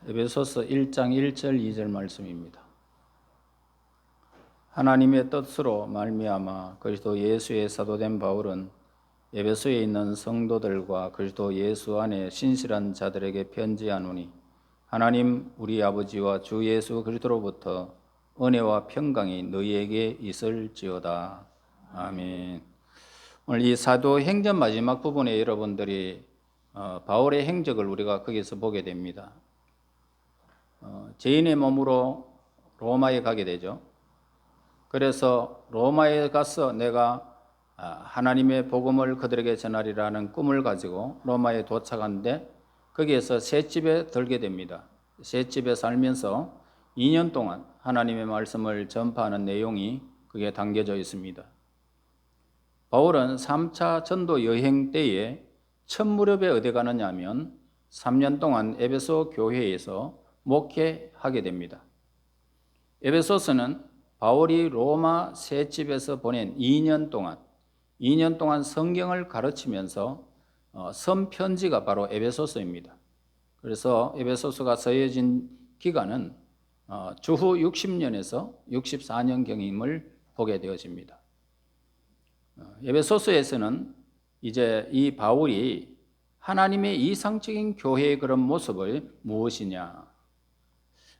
에베소서 1장 1절 2절 말씀입니다. 하나님의 뜻으로 말미암아 그리스도 예수의 사도된 바울은 에베소에 있는 성도들과 그리스도 예수 안에 신실한 자들에게 편지하노니 하나님 우리 아버지와 주 예수 그리스도로부터 은혜와 평강이 너희에게 있을지어다. 아멘. 오늘 이 사도행전 마지막 부분에 여러분들이 바울의 행적을 우리가 거기서 보게 됩니다. 죄인의 몸으로 로마에 가게 되죠. 그래서 로마에 가서 내가 하나님의 복음을 그들에게 전하리라는 꿈을 가지고 로마에 도착하는데 거기에서 새 집에 들게 됩니다. 새 집에 살면서 2년 동안 하나님의 말씀을 전파하는 내용이 그게 담겨져 있습니다. 바울은 3차 전도 여행 때에 첫 무렵에 어디 가느냐 하면 3년 동안 에베소 교회에서 목회하게 됩니다. 에베소서는 바울이 로마 새 집에서 보낸 2년 동안 성경을 가르치면서 선 편지가 바로 에베소서입니다. 그래서 에베소서가 써여진 기간은 주후 60년에서 64년경임을 보게 되어집니다. 에베소서에서는 이제 이 바울이 하나님의 이상적인 교회의 그런 모습을 무엇이냐,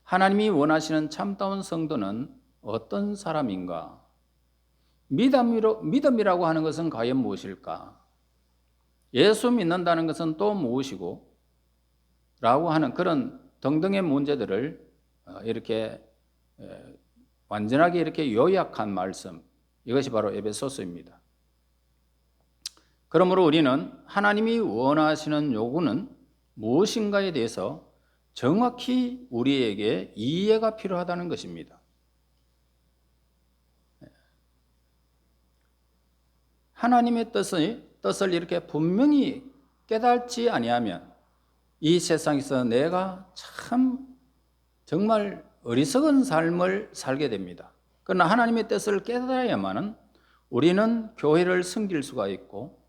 하나님이 원하시는 참다운 성도는 어떤 사람인가, 믿음이라고 하는 것은 과연 무엇일까, 예수 믿는다는 것은 또 무엇이고 라고 하는 그런 등등의 문제들을 이렇게 완전하게 이렇게 요약한 말씀, 이것이 바로 에베소서입니다. 그러므로 우리는 하나님이 원하시는 요구는 무엇인가에 대해서 정확히 우리에게 이해가 필요하다는 것입니다. 하나님의 뜻을 이렇게 분명히 깨닫지 아니하면 이 세상에서 내가 참 정말 어리석은 삶을 살게 됩니다. 그러나 하나님의 뜻을 깨달아야만은 우리는 교회를 섬길 수가 있고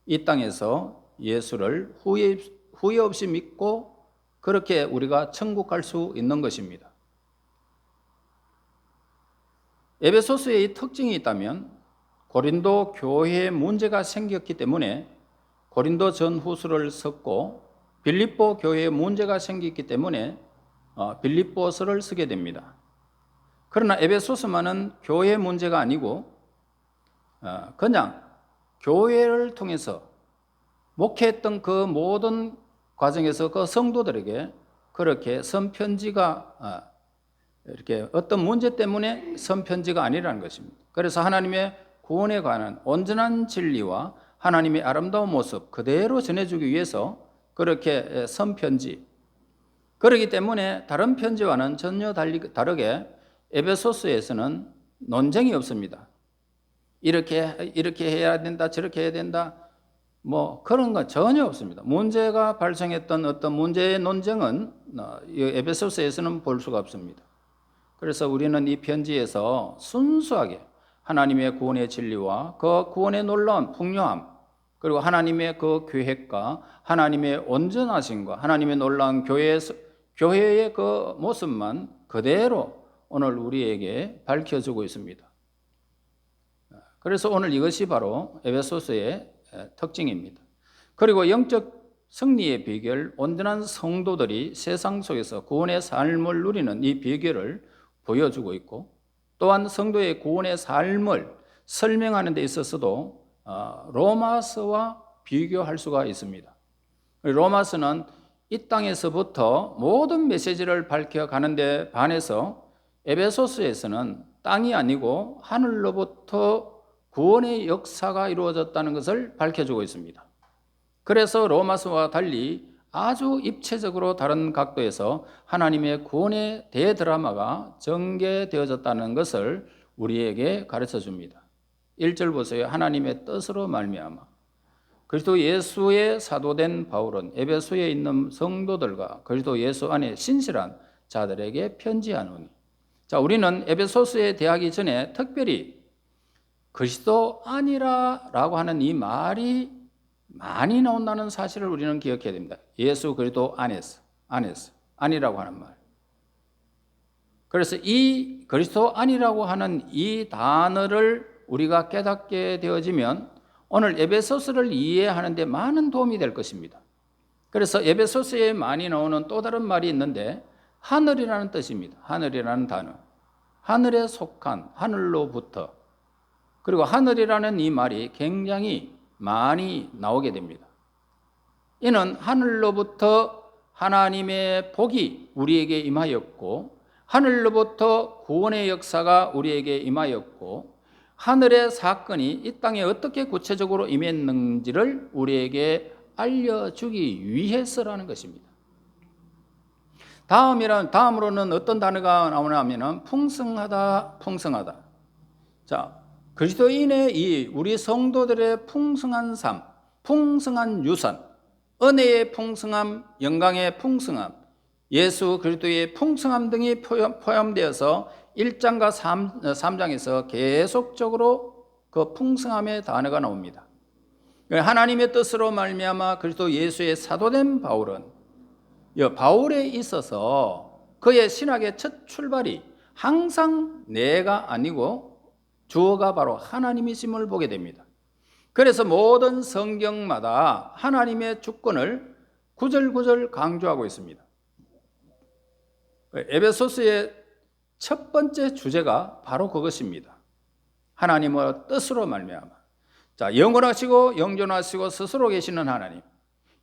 이 땅에서 예수를 후회 없이 믿고 그렇게 우리가 천국 갈 수 있는 것입니다. 에베소서에 이 특징이 있다면 고린도 교회에 문제가 생겼기 때문에 고린도 전후서를 썼고 빌립보 교회에 문제가 생겼기 때문에 빌립보서를 쓰게 됩니다. 그러나 에베소서만은 교회 문제가 아니고 그냥 교회를 통해서 목회했던 그 모든 과정에서 그 성도들에게 그렇게 선편지가 이렇게 어떤 문제 때문에 선편지가 아니라는 것입니다. 그래서 하나님의 구원에 관한 온전한 진리와 하나님의 아름다운 모습 그대로 전해주기 위해서 그렇게 선편지, 그렇기 때문에 다른 편지와는 전혀 다르게 에베소서에서는 논쟁이 없습니다. 이렇게 해야 된다, 저렇게 해야 된다, 뭐 그런 거 전혀 없습니다. 문제가 발생했던 어떤 문제의 논쟁은 에베소서에서는 볼 수가 없습니다. 그래서 우리는 이 편지에서 순수하게 하나님의 구원의 진리와 그 구원의 놀라운 풍요함, 그리고 하나님의 그 계획과 하나님의 온전하심과 하나님의 놀라운 교회의 그 모습만 그대로 오늘 우리에게 밝혀주고 있습니다. 그래서 오늘 이것이 바로 에베소서의 특징입니다. 그리고 영적 승리의 비결, 온전한 성도들이 세상 속에서 구원의 삶을 누리는 이 비결을 보여주고 있고, 또한 성도의 구원의 삶을 설명하는 데 있어서도 로마서와 비교할 수가 있습니다. 로마서는 이 땅에서부터 모든 메시지를 밝혀가는 데 반해서 에베소서에서는 땅이 아니고 하늘로부터 구원의 역사가 이루어졌다는 것을 밝혀주고 있습니다. 그래서 로마서와 달리 아주 입체적으로 다른 각도에서 하나님의 구원의 대드라마가 전개되어졌다는 것을 우리에게 가르쳐 줍니다. 1절 보세요. 하나님의 뜻으로 말미암아 그리스도 예수의 사도된 바울은 에베소에 있는 성도들과 그리스도 예수 안에 신실한 자들에게 편지하노니. 자, 우리는 에베소서에 대하기 전에 특별히 그리스도 아니라라고 하는 이 말이 많이 나온다는 사실을 우리는 기억해야 됩니다. 예수 그리스도 안에서 아니라고 하는 말. 그래서 이 그리스도 아니라고 하는 이 단어를 우리가 깨닫게 되어지면 오늘 에베소서를 이해하는 데 많은 도움이 될 것입니다. 그래서 에베소서에 많이 나오는 또 다른 말이 있는데 하늘이라는 뜻입니다. 하늘이라는 단어. 하늘에 속한, 하늘로부터. 그리고 하늘이라는 이 말이 굉장히 많이 나오게 됩니다. 이는 하늘로부터 하나님의 복이 우리에게 임하였고 하늘로부터 구원의 역사가 우리에게 임하였고 하늘의 사건이 이 땅에 어떻게 구체적으로 임했는지를 우리에게 알려주기 위해서라는 것입니다. 다음으로는 어떤 단어가 나오냐면 풍성하다, 풍성하다. 자, 그리스도인의 우리 성도들의 풍성한 삶, 풍성한 유산, 은혜의 풍성함, 영광의 풍성함, 예수 그리스도의 풍성함 등이 포함되어서 1장과 3장에서 계속적으로 그 풍성함의 단어가 나옵니다. 하나님의 뜻으로 말미암아 그리스도 예수의 사도된 바울은 바울에 있어서 그의 신학의 첫 출발이 항상 내가 아니고 주어가 바로 하나님이심을 보게 됩니다. 그래서 모든 성경마다 하나님의 주권을 구절구절 강조하고 있습니다. 에베소서의 첫 번째 주제가 바로 그것입니다. 하나님의 뜻으로 말미암아. 자, 영원하시고 영존하시고 스스로 계시는 하나님,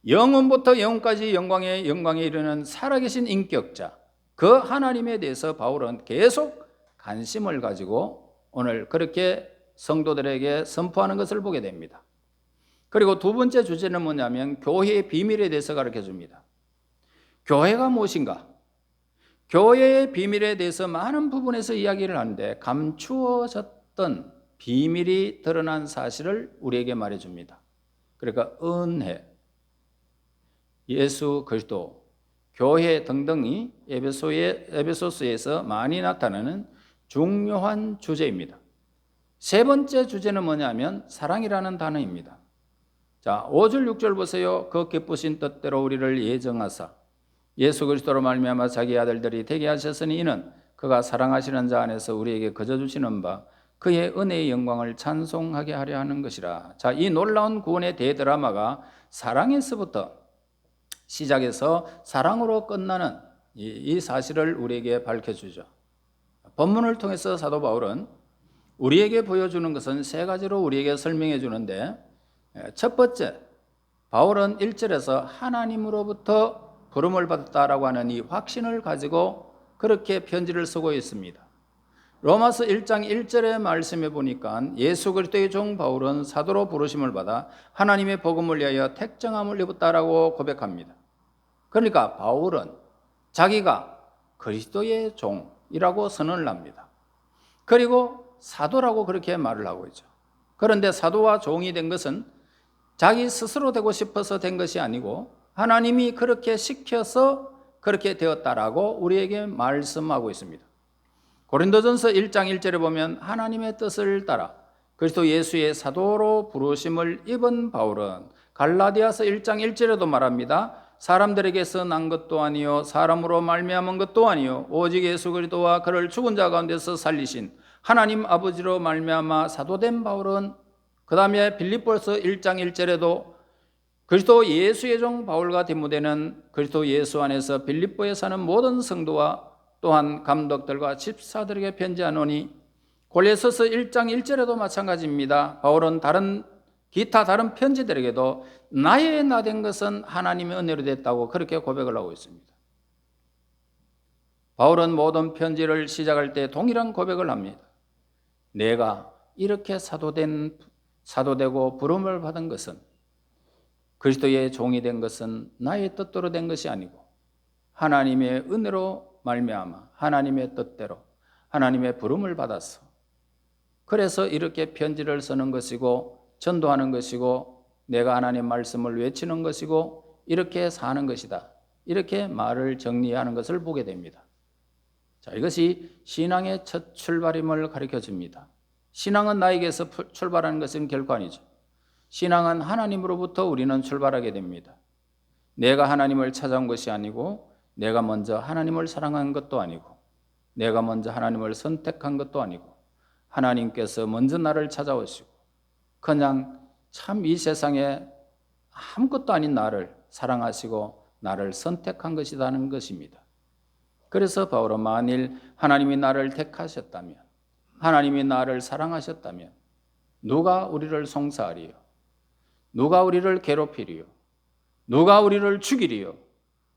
영원부터 영원까지 영광에 이르는 살아계신 인격자, 그 하나님에 대해서 바울은 계속 관심을 가지고 오늘 그렇게 성도들에게 선포하는 것을 보게 됩니다. 그리고 두 번째 주제는 뭐냐면 교회의 비밀에 대해서 가르쳐 줍니다. 교회가 무엇인가? 교회의 비밀에 대해서 많은 부분에서 이야기를 하는데 감추어졌던 비밀이 드러난 사실을 우리에게 말해줍니다. 그러니까 은혜, 예수 그리스도, 교회 등등이 에베소서에서 많이 나타나는 중요한 주제입니다. 세 번째 주제는 뭐냐면 사랑이라는 단어입니다. 자, 5절 6절 보세요. 그 기쁘신 뜻대로 우리를 예정하사 예수 그리스도로 말미암아 자기 아들들이 되게 하셨으니 이는 그가 사랑하시는 자 안에서 우리에게 거저 주시는 바 그의 은혜의 영광을 찬송하게 하려 하는 것이라. 자, 이 놀라운 구원의 대드라마가 사랑에서부터 시작해서 사랑으로 끝나는 이 사실을 우리에게 밝혀주죠. 본문을 통해서 사도 바울은 우리에게 보여주는 것은 세 가지로 우리에게 설명해 주는데, 첫 번째, 바울은 1절에서 하나님으로부터 부름을 받았다라고 하는 이 확신을 가지고 그렇게 편지를 쓰고 있습니다. 로마서 1장 1절의 말씀에 보니까 예수 그리스도의 종 바울은 사도로 부르심을 받아 하나님의 복음을 위하여 택정함을 입었다라고 고백합니다. 그러니까 바울은 자기가 그리스도의 종이라고 선언을 합니다. 그리고 사도라고 그렇게 말을 하고 있죠. 그런데 사도와 종이 된 것은 자기 스스로 되고 싶어서 된 것이 아니고 하나님이 그렇게 시켜서 그렇게 되었다라고 우리에게 말씀하고 있습니다. 고린도전서 1장 1절에 보면 하나님의 뜻을 따라 그리스도 예수의 사도로 부르심을 입은 바울은 갈라디아서 1장 1절에도 말합니다. 사람들에게서 난 것도 아니요 사람으로 말미암은 것도 아니요 오직 예수 그리스도와 그를 죽은 자 가운데서 살리신 하나님 아버지로 말미암아 사도된 바울은 그 다음에 빌립보서 1장 1절에도 그리스도 예수의 종 바울과 디모데는 그리스도 예수 안에서 빌립보에 사는 모든 성도와 또한 감독들과 집사들에게 편지하노니, 골로새서 1장 1절에도 마찬가지입니다. 바울은 기타 다른 편지들에게도 나의 나 된 것은 하나님의 은혜로 됐다고 그렇게 고백을 하고 있습니다. 바울은 모든 편지를 시작할 때 동일한 고백을 합니다. 내가 이렇게 사도되고 부름을 받은 것은, 그리스도의 종이 된 것은 나의 뜻대로 된 것이 아니고 하나님의 은혜로 말미암아 하나님의 뜻대로 하나님의 부름을 받았어. 그래서 이렇게 편지를 쓰는 것이고 전도하는 것이고 내가 하나님 말씀을 외치는 것이고 이렇게 사는 것이다. 이렇게 말을 정리하는 것을 보게 됩니다. 자, 이것이 신앙의 첫 출발임을 가르쳐 줍니다. 신앙은 나에게서 출발하는 것은 결코 아니죠. 신앙은 하나님으로부터 우리는 출발하게 됩니다. 내가 하나님을 찾아온 것이 아니고 내가 먼저 하나님을 사랑한 것도 아니고 내가 먼저 하나님을 선택한 것도 아니고 하나님께서 먼저 나를 찾아오시고 그냥 참 이 세상에 아무것도 아닌 나를 사랑하시고 나를 선택한 것이라는 것입니다. 그래서 바울은 만일 하나님이 나를 택하셨다면 하나님이 나를 사랑하셨다면 누가 우리를 송사하리요? 누가 우리를 괴롭히리요? 누가 우리를 죽이리요?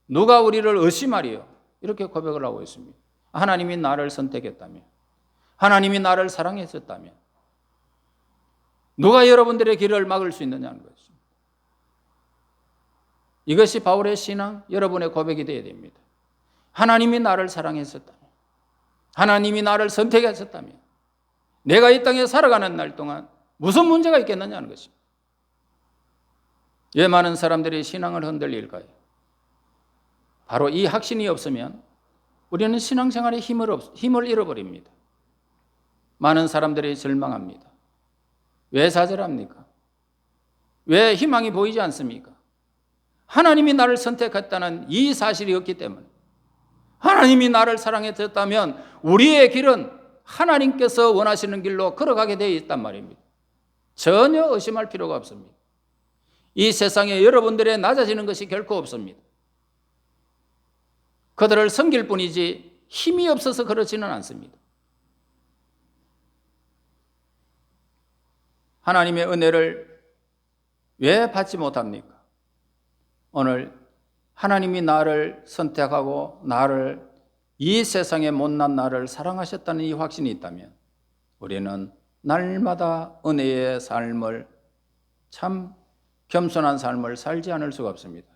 누가 우리를 의심하리요? 이렇게 고백을 하고 있습니다. 하나님이 나를 선택했다면 하나님이 나를 사랑했었다면 누가 여러분들의 길을 막을 수 있느냐는 것입니다. 이것이 바울의 신앙, 여러분의 고백이 되어야 됩니다. 하나님이 나를 사랑했었다면 하나님이 나를 선택했었다면 내가 이 땅에 살아가는 날 동안 무슨 문제가 있겠느냐는 것입니다. 왜 많은 사람들이 신앙을 흔들릴까요? 바로 이 확신이 없으면 우리는 신앙생활에 힘을 잃어버립니다. 많은 사람들이 절망합니다. 왜 좌절합니까? 왜 희망이 보이지 않습니까? 하나님이 나를 선택했다는 이 사실이 없기 때문에 하나님이 나를 사랑했다면 우리의 길은 하나님께서 원하시는 길로 걸어가게 되어 있단 말입니다. 전혀 의심할 필요가 없습니다. 이 세상에 여러분들의 낮아지는 것이 결코 없습니다. 그들을 섬길 뿐이지 힘이 없어서 그렇지는 않습니다. 하나님의 은혜를 왜 받지 못합니까? 오늘 하나님이 나를 선택하고 나를 이 세상에 못난 나를 사랑하셨다는 이 확신이 있다면 우리는 날마다 은혜의 삶을 참 겸손한 삶을 살지 않을 수가 없습니다.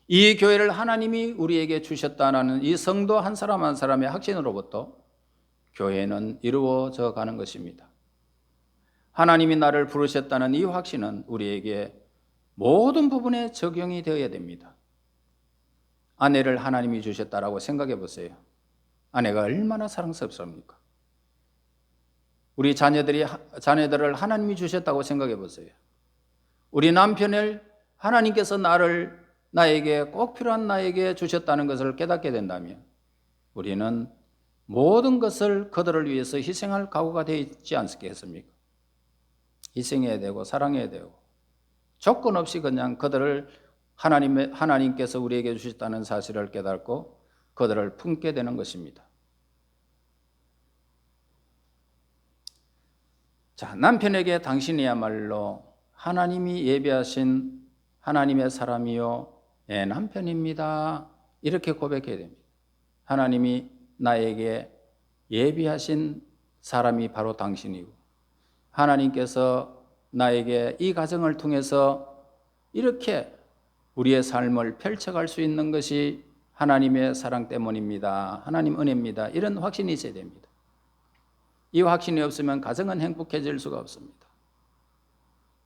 이 교회를 하나님이 우리에게 주셨다는 이 성도 한 사람 한 사람의 확신으로부터 교회는 이루어져 가는 것입니다. 하나님이 나를 부르셨다는 이 확신은 우리에게 모든 부분에 적용이 되어야 됩니다. 아내를 하나님이 주셨다라고 생각해 보세요. 아내가 얼마나 사랑스럽습니까? 우리 자녀들을 하나님이 주셨다고 생각해 보세요. 우리 남편을 하나님께서 나에게 꼭 필요한 나에게 주셨다는 것을 깨닫게 된다면 우리는 모든 것을 그들을 위해서 희생할 각오가 되어 있지 않겠습니까? 희생해야 되고 사랑해야 되고 조건 없이 그냥 그들을 하나님께서 우리에게 주셨다는 사실을 깨닫고 그들을 품게 되는 것입니다. 자, 남편에게 당신이야말로 하나님이 예비하신 하나님의 사람이요 내 남편입니다. 이렇게 고백해야 됩니다. 하나님이 나에게 예비하신 사람이 바로 당신이고 하나님께서 나에게 이 가정을 통해서 이렇게 우리의 삶을 펼쳐갈 수 있는 것이 하나님의 사랑 때문입니다. 하나님 은혜입니다. 이런 확신이 있어야 됩니다. 이 확신이 없으면 가정은 행복해질 수가 없습니다.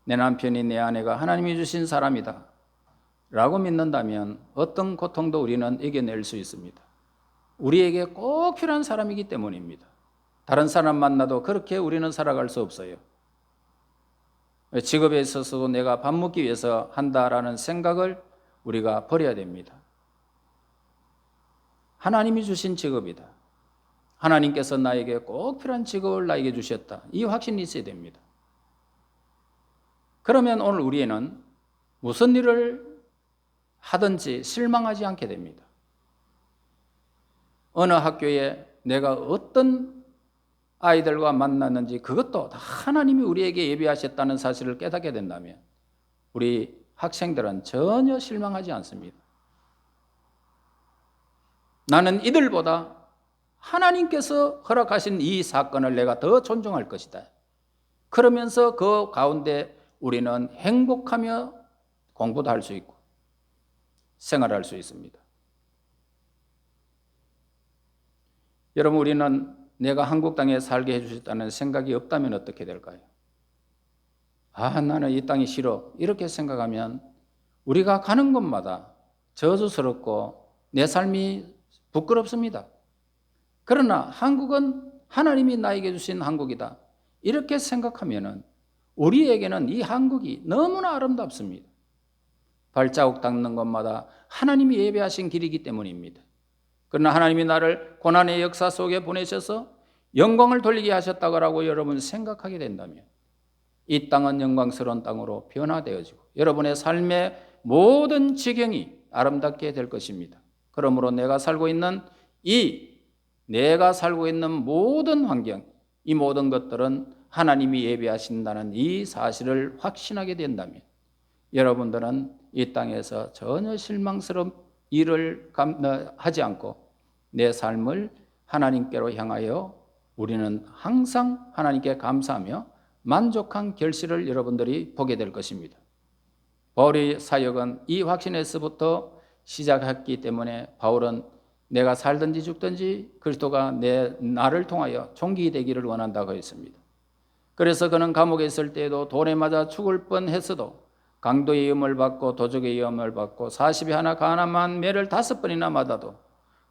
내 남편이 내 아내가 하나님이 주신 사람이다 라고 믿는다면 어떤 고통도 우리는 이겨낼 수 있습니다. 우리에게 꼭 필요한 사람이기 때문입니다. 다른 사람 만나도 그렇게 우리는 살아갈 수 없어요. 직업에 있어서도 내가 밥 먹기 위해서 한다라는 생각을 우리가 버려야 됩니다. 하나님이 주신 직업이다. 하나님께서 나에게 꼭 필요한 직업을 나에게 주셨다. 이 확신이 있어야 됩니다. 그러면 오늘 우리는 무슨 일을 하든지 실망하지 않게 됩니다. 어느 학교에 내가 어떤 아이들과 만났는지 그것도 다 하나님이 우리에게 예비하셨다는 사실을 깨닫게 된다면 우리 학생들은 전혀 실망하지 않습니다. 나는 이들보다 하나님께서 허락하신 이 사건을 내가 더 존중할 것이다. 그러면서 그 가운데 우리는 행복하며 공부도 할 수 있고 생활할 수 있습니다. 여러분, 우리는 내가 한국 땅에 살게 해주셨다는 생각이 없다면 어떻게 될까요? 나는 이 땅이 싫어. 이렇게 생각하면 우리가 가는 곳마다 저주스럽고 내 삶이 부끄럽습니다. 그러나 한국은 하나님이 나에게 주신 한국이다. 이렇게 생각하면 우리에게는 이 한국이 너무나 아름답습니다. 발자국 닦는 것마다 하나님이 예배하신 길이기 때문입니다. 그러나 하나님이 나를 고난의 역사 속에 보내셔서 영광을 돌리게 하셨다고 여러분 생각하게 된다면 이 땅은 영광스러운 땅으로 변화되어지고 여러분의 삶의 모든 지경이 아름답게 될 것입니다. 그러므로 내가 살고 있는 모든 환경, 이 모든 것들은 하나님이 예비하신다는 이 사실을 확신하게 된다면 여러분들은 이 땅에서 전혀 실망스러운 일을 하지 않고 내 삶을 하나님께로 향하여 우리는 항상 하나님께 감사하며 만족한 결실을 여러분들이 보게 될 것입니다. 바울의 사역은 이 확신에서부터 시작했기 때문에 바울은 내가 살든지 죽든지 그리스도가 나를 통하여 종기 되기를 원한다고 했습니다. 그래서 그는 감옥에 있을 때에도 돌에 맞아 죽을 뻔했어도 강도의 위험을 받고 도적의 위험을 받고 40에 하나 가난한 매를 5번이나 맞아도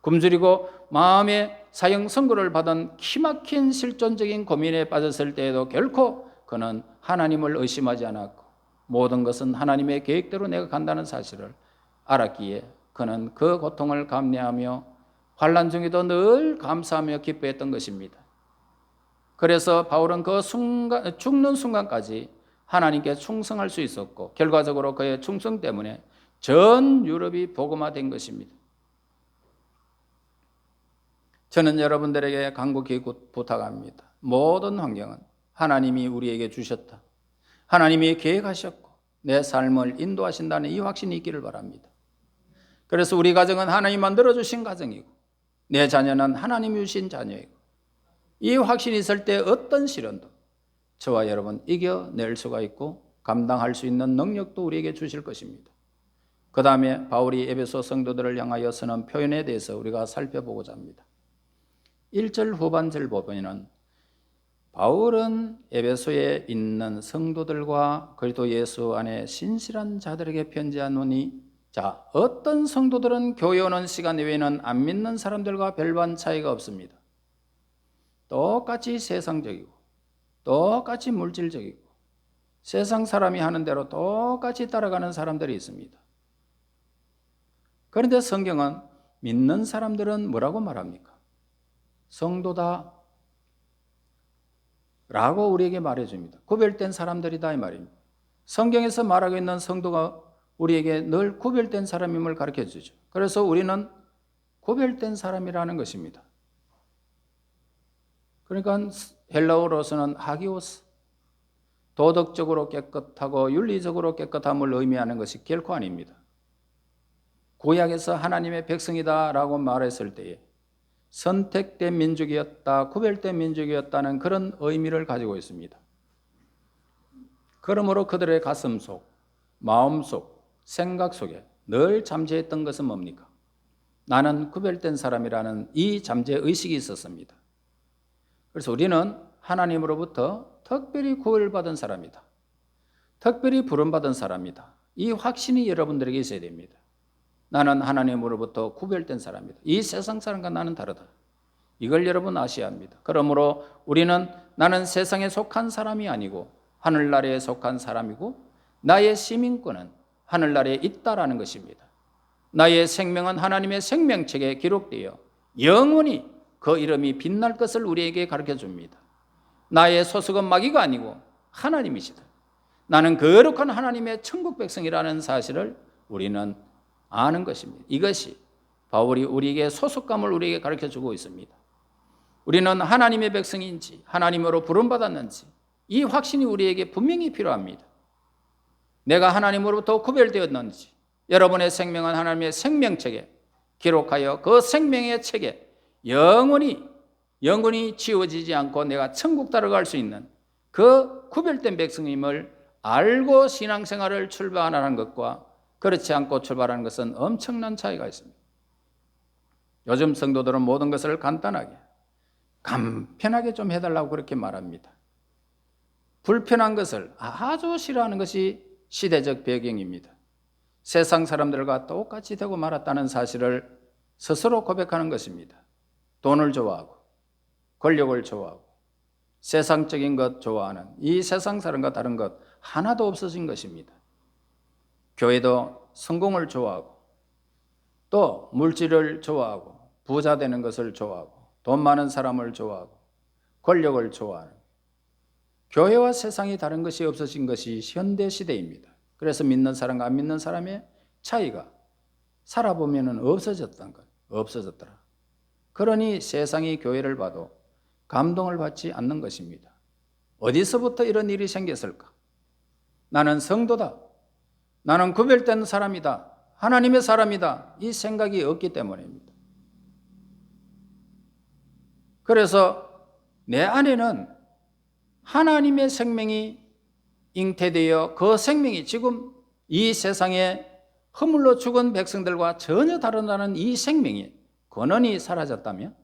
굶주리고 마음의 사형 선고를 받은 키막힌 실존적인 고민에 빠졌을 때에도 결코 그는 하나님을 의심하지 않았고 모든 것은 하나님의 계획대로 내가 간다는 사실을 알았기에 그는 그 고통을 감내하며 환난 중에도 늘 감사하며 기뻐했던 것입니다. 그래서 바울은 그 순간, 죽는 순간까지 하나님께 충성할 수 있었고 결과적으로 그의 충성 때문에 전 유럽이 복음화된 것입니다. 저는 여러분들에게 간곡히 부탁합니다. 모든 환경은 하나님이 우리에게 주셨다. 하나님이 계획하셨고 내 삶을 인도하신다는 이 확신이 있기를 바랍니다. 그래서 우리 가정은 하나님 만들어주신 가정이고 내 자녀는 하나님이 주신 자녀이고 이 확신이 있을 때 어떤 시련도 저와 여러분 이겨낼 수가 있고 감당할 수 있는 능력도 우리에게 주실 것입니다. 그 다음에 바울이 에베소 성도들을 향하여 쓰는 표현에 대해서 우리가 살펴보고자 합니다. 1절 후반절 보면은 바울은 에베소에 있는 성도들과 그리스도 예수 안에 신실한 자들에게 편지하노니 자, 어떤 성도들은 교회 오는 시간 외에는 안 믿는 사람들과 별반 차이가 없습니다. 똑같이 세상적이고 똑같이 물질적이고 세상 사람이 하는 대로 똑같이 따라가는 사람들이 있습니다. 그런데 성경은 믿는 사람들은 뭐라고 말합니까? 성도다 라고 우리에게 말해줍니다. 구별된 사람들이다 이 말입니다. 성경에서 말하고 있는 성도가 우리에게 늘 구별된 사람임을 가르쳐주죠. 그래서 우리는 구별된 사람이라는 것입니다. 그러니까 헬라어로서는 하기오스, 도덕적으로 깨끗하고 윤리적으로 깨끗함을 의미하는 것이 결코 아닙니다. 구약에서 하나님의 백성이다라고 말했을 때에 선택된 민족이었다, 구별된 민족이었다는 그런 의미를 가지고 있습니다. 그러므로 그들의 가슴 속, 마음 속, 생각 속에 늘 잠재했던 것은 뭡니까? 나는 구별된 사람이라는 이 잠재의식이 있었습니다. 그래서 우리는 하나님으로부터 특별히 구별받은 사람이다. 특별히 부름받은 사람이다. 이 확신이 여러분들에게 있어야 됩니다. 나는 하나님으로부터 구별된 사람이다. 이 세상 사람과 나는 다르다. 이걸 여러분 아셔야 합니다. 그러므로 우리는 나는 세상에 속한 사람이 아니고 하늘나라에 속한 사람이고 나의 시민권은 하늘나라에 있다라는 것입니다. 나의 생명은 하나님의 생명책에 기록되어 영원히 그 이름이 빛날 것을 우리에게 가르쳐 줍니다. 나의 소속은 마귀가 아니고 하나님이시다. 나는 거룩한 하나님의 천국 백성이라는 사실을 우리는 아는 것입니다. 이것이 바울이 우리에게 소속감을 우리에게 가르쳐 주고 있습니다. 우리는 하나님의 백성인지 하나님으로 부름받았는지 이 확신이 우리에게 분명히 필요합니다. 내가 하나님으로부터 구별되었는지 여러분의 생명은 하나님의 생명책에 기록하여 그 생명의 책에 영원히 지워지지 않고 내가 천국 따라갈 수 있는 그 구별된 백성임을 알고 신앙생활을 출발하는 것과 그렇지 않고 출발하는 것은 엄청난 차이가 있습니다. 요즘 성도들은 모든 것을 간단하게 간편하게 좀 해달라고 그렇게 말합니다. 불편한 것을 아주 싫어하는 것이 시대적 배경입니다. 세상 사람들과 똑같이 되고 말았다는 사실을 스스로 고백하는 것입니다. 돈을 좋아하고 권력을 좋아하고 세상적인 것 좋아하는 이 세상 사람과 다른 것 하나도 없어진 것입니다. 교회도 성공을 좋아하고 또 물질을 좋아하고 부자 되는 것을 좋아하고 돈 많은 사람을 좋아하고 권력을 좋아하는, 교회와 세상이 다른 것이 없어진 것이 현대 시대입니다. 그래서 믿는 사람과 안 믿는 사람의 차이가 살아보면 없어졌더라. 그러니 세상이 교회를 봐도 감동을 받지 않는 것입니다. 어디서부터 이런 일이 생겼을까? 나는 성도다. 나는 구별된 사람이다. 하나님의 사람이다. 이 생각이 없기 때문입니다. 그래서 내 안에는 하나님의 생명이 잉태되어 그 생명이 지금 이 세상에 허물로 죽은 백성들과 전혀 다르다는 이 생명이 근원이 사라졌다면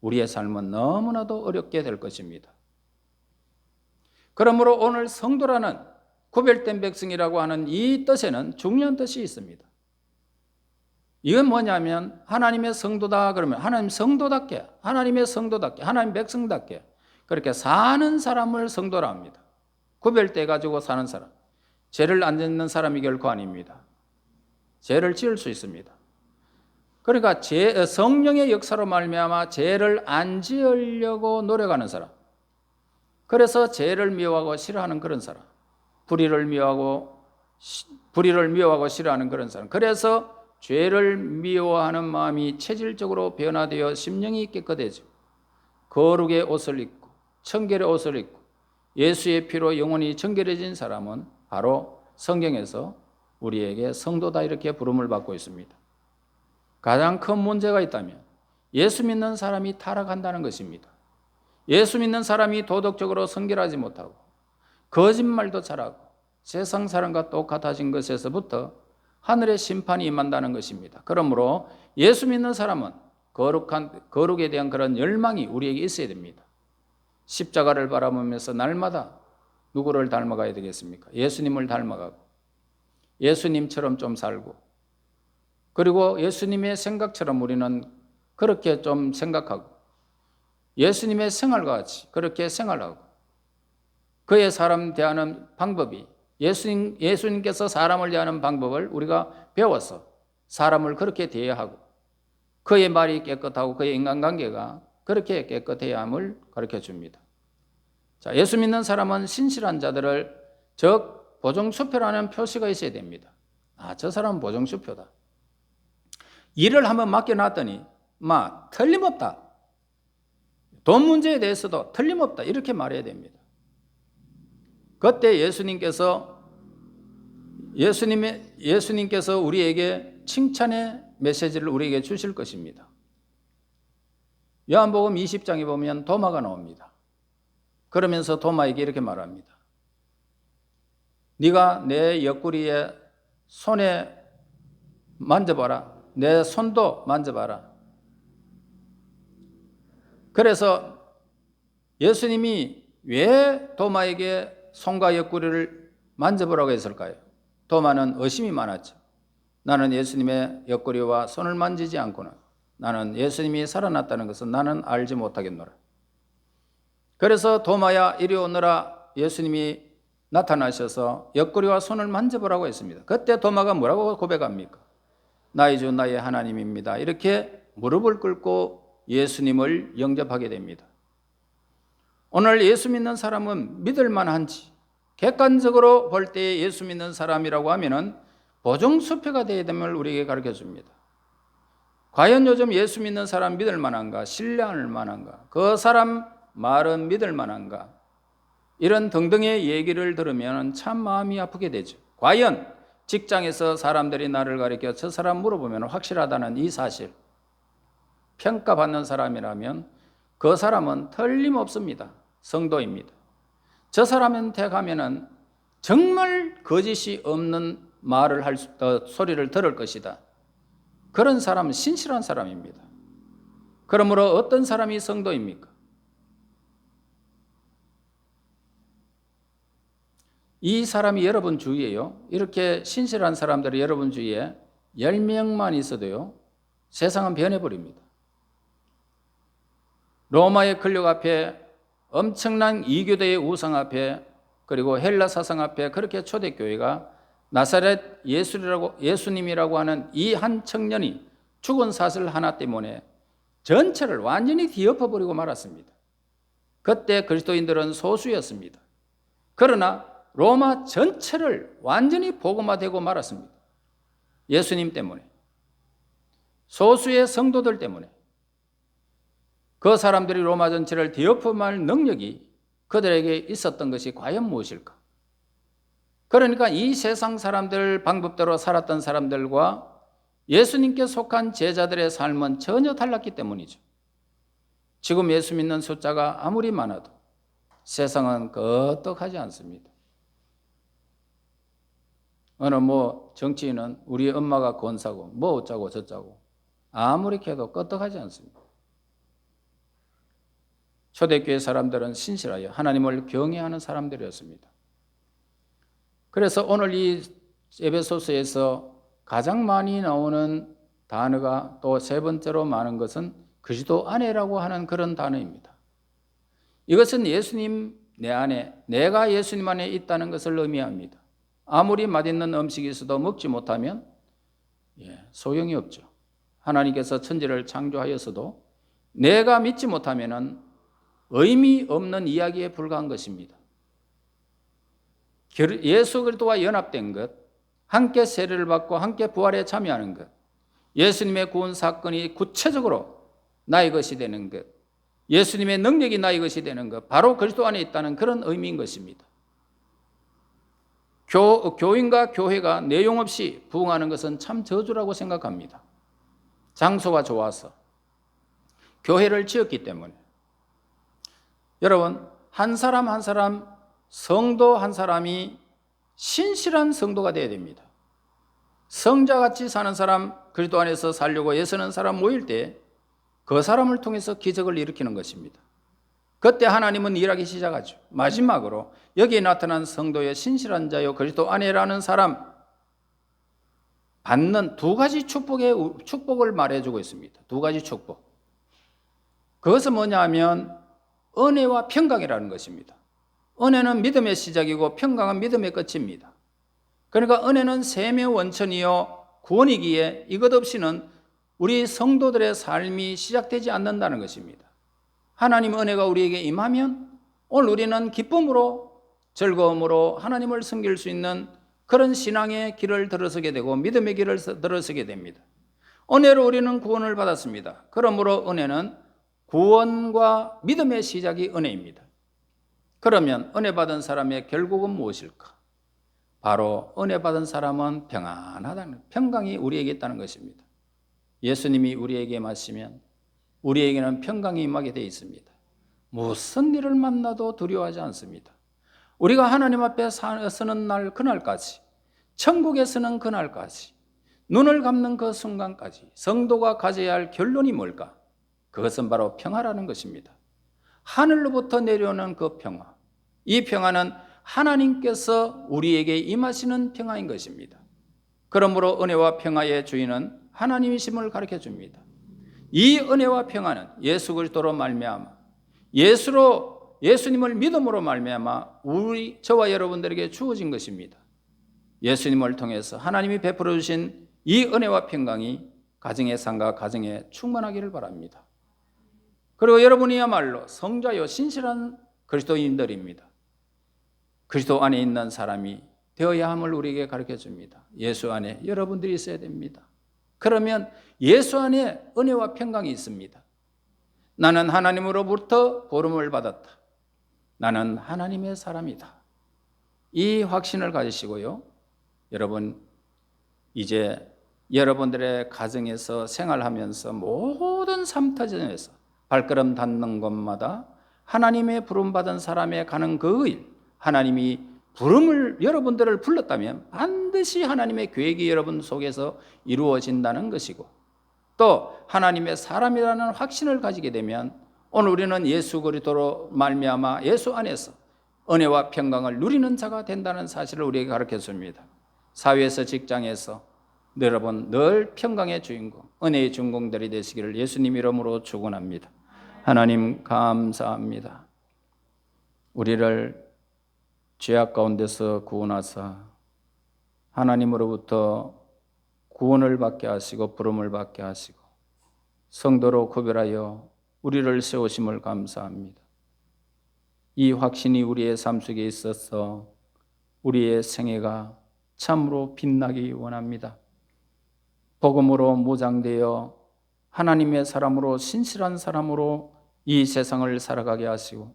우리의 삶은 너무나도 어렵게 될 것입니다. 그러므로 오늘 성도라는 구별된 백성이라고 하는 이 뜻에는 중요한 뜻이 있습니다. 이건 뭐냐면 하나님의 성도다 그러면 하나님 성도답게, 하나님의 성도답게, 하나님 백성답게 그렇게 사는 사람을 성도라 합니다. 구별돼 가지고 사는 사람, 죄를 안 짓는 사람이 결코 아닙니다. 죄를 지을 수 있습니다. 그러니까 성령의 역사로 말미암아 죄를 안 지으려고 노력하는 사람, 그래서 죄를 미워하고 싫어하는 그런 사람, 불의를 미워하고 싫어하는 그런 사람, 그래서 죄를 미워하는 마음이 체질적으로 변화되어 심령이 깨끗해지고 거룩의 옷을 입고 청결의 옷을 입고 예수의 피로 영혼이 정결해진 사람은 바로 성경에서 우리에게 성도다 이렇게 부름을 받고 있습니다. 가장 큰 문제가 있다면 예수 믿는 사람이 타락한다는 것입니다. 예수 믿는 사람이 도덕적으로 성결하지 못하고 거짓말도 잘하고 세상 사람과 똑같아진 것에서부터 하늘의 심판이 임한다는 것입니다. 그러므로 예수 믿는 사람은 거룩에 대한 그런 열망이 우리에게 있어야 됩니다. 십자가를 바라보면서 날마다 누구를 닮아가야 되겠습니까? 예수님을 닮아가고 예수님처럼 좀 살고, 그리고 예수님의 생각처럼 우리는 그렇게 좀 생각하고 예수님의 생활과 같이 그렇게 생활하고 그의 사람 대하는 방법이 예수님께서 사람을 대하는 방법을 우리가 배워서 사람을 그렇게 대해야 하고 그의 말이 깨끗하고 그의 인간관계가 그렇게 깨끗해야 함을 가르쳐 줍니다. 자, 예수 믿는 사람은 신실한 자들을 즉 보정수표라는 표시가 있어야 됩니다. 저 사람은 보정수표다. 일을 한번 맡겨놨더니 틀림없다. 돈 문제에 대해서도 틀림없다 이렇게 말해야 됩니다. 그때 예수님께서 우리에게 칭찬의 메시지를 우리에게 주실 것입니다. 요한복음 20장에 보면 도마가 나옵니다. 그러면서 도마에게 이렇게 말합니다. 네가 내 옆구리에 손에 만져봐라. 내 손도 만져봐라. 그래서 예수님이 왜 도마에게 손과 옆구리를 만져보라고 했을까요? 도마는 의심이 많았죠. 나는 예수님의 옆구리와 손을 만지지 않고는 나는 예수님이 살아났다는 것은 나는 알지 못하겠노라. 그래서 도마야 이리 오너라 예수님이 나타나셔서 옆구리와 손을 만져보라고 했습니다. 그때 도마가 뭐라고 고백합니까? 나의 주 나의 하나님입니다. 이렇게 무릎을 꿇고 예수님을 영접하게 됩니다. 오늘 예수 믿는 사람은 믿을 만한지 객관적으로 볼 때 예수 믿는 사람이라고 하면은 보정수표가 되어야 됨을 우리에게 가르쳐 줍니다. 과연 요즘 예수 믿는 사람 믿을 만한가? 신뢰할 만한가? 그 사람 말은 믿을 만한가? 이런 등등의 얘기를 들으면 참 마음이 아프게 되죠. 과연 직장에서 사람들이 나를 가리켜 저 사람 물어보면 확실하다는 이 사실, 평가받는 사람이라면 그 사람은 틀림없습니다. 성도입니다. 저 사람한테 가면은 정말 거짓이 없는 말을 소리를 들을 것이다. 그런 사람은 신실한 사람입니다. 그러므로 어떤 사람이 성도입니까? 이 사람이 여러분 주위에요. 이렇게 신실한 사람들이 여러분 주위에 10명만 있어도요. 세상은 변해버립니다. 로마의 권력 앞에 엄청난 이교도의 우상 앞에 그리고 헬라 사상 앞에 그렇게 초대교회가 나사렛 예수님이라고 하는 이 한 청년이 죽은 사슬 하나 때문에 전체를 완전히 뒤엎어버리고 말았습니다. 그때 그리스도인들은 소수였습니다. 그러나 로마 전체를 완전히 복음화되고 말았습니다. 예수님 때문에, 소수의 성도들 때문에. 그 사람들이 로마 전체를 뒤엎어말 능력이 그들에게 있었던 것이 과연 무엇일까? 그러니까 이 세상 사람들 방법대로 살았던 사람들과 예수님께 속한 제자들의 삶은 전혀 달랐기 때문이죠. 지금 예수 믿는 숫자가 아무리 많아도 세상은 끄떡하지 않습니다. 어느 정치인은 우리 엄마가 권사고 어쩌고 저쩌고 아무리 해도 끄떡하지 않습니다. 초대교회 사람들은 신실하여 하나님을 경외하는 사람들이었습니다. 그래서 오늘 이 에베소서에서 가장 많이 나오는 단어가 또 세 번째로 많은 것은 그리스도 안에라고 하는 그런 단어입니다. 이것은 예수님 내 안에, 내가 예수님 안에 있다는 것을 의미합니다. 아무리 맛있는 음식이 있어도 먹지 못하면 소용이 없죠. 하나님께서 천지를 창조하였어도 내가 믿지 못하면 의미 없는 이야기에 불과한 것입니다. 예수 그리스도와 연합된 것, 함께 세례를 받고 함께 부활에 참여하는 것, 예수님의 구원 사건이 구체적으로 나의 것이 되는 것, 예수님의 능력이 나의 것이 되는 것, 바로 그리스도 안에 있다는 그런 의미인 것입니다. 교인과 교회가 내용 없이 부흥하는 것은 참 저주라고 생각합니다. 장소가 좋아서 교회를 지었기 때문에. 여러분, 한 사람 한 사람, 성도 한 사람이 신실한 성도가 되어야 됩니다. 성자같이 사는 사람, 그리스도 안에서 살려고 애쓰는 사람 모일 때 그 사람을 통해서 기적을 일으키는 것입니다. 그때 하나님은 일하기 시작하죠. 마지막으로 여기에 나타난 성도의 신실한 자요 그리스도 안에라는 사람 받는 두 가지 축복을 말해주고 있습니다. 두 가지 축복. 그것은 뭐냐 하면 은혜와 평강이라는 것입니다. 은혜는 믿음의 시작이고 평강은 믿음의 끝입니다. 그러니까 은혜는 셈의 원천이요 구원이기에 이것 없이는 우리 성도들의 삶이 시작되지 않는다는 것입니다. 하나님 은혜가 우리에게 임하면 오늘 우리는 기쁨으로 즐거움으로 하나님을 섬길 수 있는 그런 신앙의 길을 들어서게 되고 믿음의 길을 들어서게 됩니다. 은혜로 우리는 구원을 받았습니다. 그러므로 은혜는 구원과 믿음의 시작이 은혜입니다. 그러면 은혜 받은 사람의 결국은 무엇일까? 바로 은혜 받은 사람은 평안하다는, 평강이 우리에게 있다는 것입니다. 예수님이 우리에게 마시면 우리에게는 평강이 임하게 되어 있습니다. 무슨 일을 만나도 두려워하지 않습니다. 우리가 하나님 앞에 서는 날 그날까지, 천국에 서는 그날까지, 눈을 감는 그 순간까지 성도가 가져야 할 결론이 뭘까? 그것은 바로 평화라는 것입니다. 하늘로부터 내려오는 그 평화, 이 평화는 하나님께서 우리에게 임하시는 평화인 것입니다. 그러므로 은혜와 평화의 주인은 하나님이심을 가르쳐 줍니다. 이 은혜와 평화는 예수 그리스도로 말미암아 예수님을 믿음으로 말미암아 저와 여러분들에게 주어진 것입니다. 예수님을 통해서 하나님이 베풀어 주신 이 은혜와 평강이 가정의 삶과 가정에 충만하기를 바랍니다. 그리고 여러분이야말로 성자요 신실한 그리스도인들입니다. 그리스도 안에 있는 사람이 되어야 함을 우리에게 가르쳐 줍니다. 예수 안에 여러분들이 있어야 됩니다. 그러면 예수 안에 은혜와 평강이 있습니다. 나는 하나님으로부터 부름을 받았다. 나는 하나님의 사람이다. 이 확신을 가지시고요. 여러분, 이제 여러분들의 가정에서 생활하면서 모든 삶터전에서 발걸음 닿는 곳마다 하나님의 부름받은 사람에 가는 그 일, 하나님이 여러분들을 불렀다면 반드시 하나님의 계획이 여러분 속에서 이루어진다는 것이고, 또 하나님의 사람이라는 확신을 가지게 되면 오늘 우리는 예수 그리스도로 말미암아 예수 안에서 은혜와 평강을 누리는 자가 된다는 사실을 우리에게 가르쳐 줍니다. 사회에서, 직장에서 여러분 늘 평강의 주인공, 은혜의 주인공들이 되시기를 예수님 이름으로 축원합니다. 하나님 감사합니다. 우리를 죄악 가운데서 구원하사 하나님으로부터 구원을 받게 하시고 부름을 받게 하시고 성도로 구별하여 우리를 세우심을 감사합니다. 이 확신이 우리의 삶 속에 있어서 우리의 생애가 참으로 빛나기 원합니다. 복음으로 무장되어 하나님의 사람으로 신실한 사람으로 이 세상을 살아가게 하시고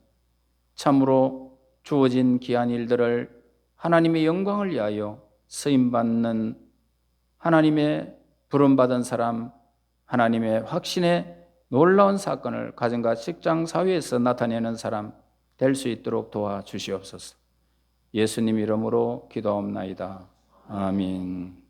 참으로 주어진 귀한 일들을 하나님의 영광을 위하여 쓰임받는 하나님의 부름받은 사람, 하나님의 확신의 놀라운 사건을 가정과 직장 사회에서 나타내는 사람 될 수 있도록 도와주시옵소서. 예수님 이름으로 기도하옵나이다. 아멘.